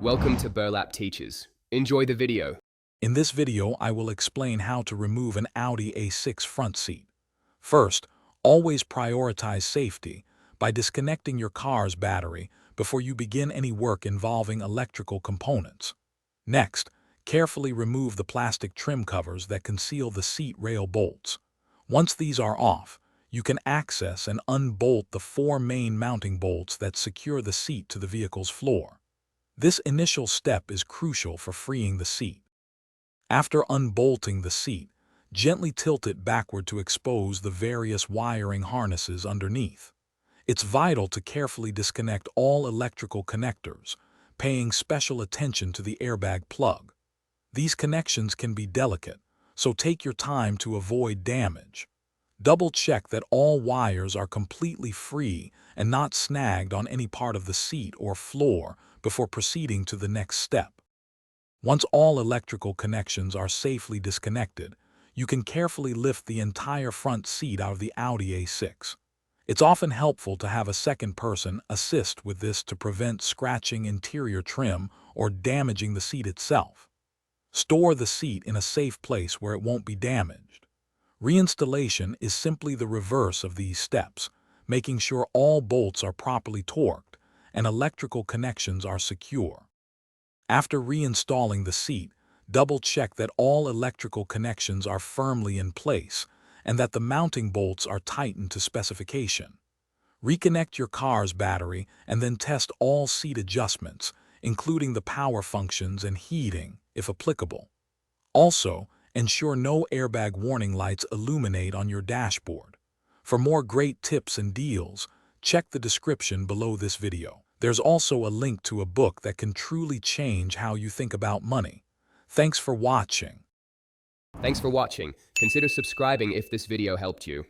Welcome to Burlap Teachers. Enjoy the video. In this video, I will explain how to remove an Audi A6 front seat. First, always prioritize safety by disconnecting your car's battery before you begin any work involving electrical components. Next, carefully remove the plastic trim covers that conceal the seat rail bolts. Once these are off, you can access and unbolt the 4 main mounting bolts that secure the seat to the vehicle's floor. This initial step is crucial for freeing the seat. After unbolting the seat, gently tilt it backward to expose the various wiring harnesses underneath. It's vital to carefully disconnect all electrical connectors, paying special attention to the airbag plug. These connections can be delicate, so take your time to avoid damage. Double-check that all wires are completely free and not snagged on any part of the seat or floor before proceeding to the next step. Once all electrical connections are safely disconnected, you can carefully lift the entire front seat out of the Audi A6. It's often helpful to have a second person assist with this to prevent scratching interior trim or damaging the seat itself. Store the seat in a safe place where it won't be damaged. Reinstallation is simply the reverse of these steps, making sure all bolts are properly torqued and electrical connections are secure. After reinstalling the seat, double-check that all electrical connections are firmly in place and that the mounting bolts are tightened to specification. Reconnect your car's battery and then test all seat adjustments, including the power functions and heating, if applicable. Also, ensure no airbag warning lights illuminate on your dashboard. For more great tips and deals, check the description below this video. There's also a link to a book that can truly change how you think about money. Thanks for watching. Thanks for watching. Consider subscribing if this video helped you.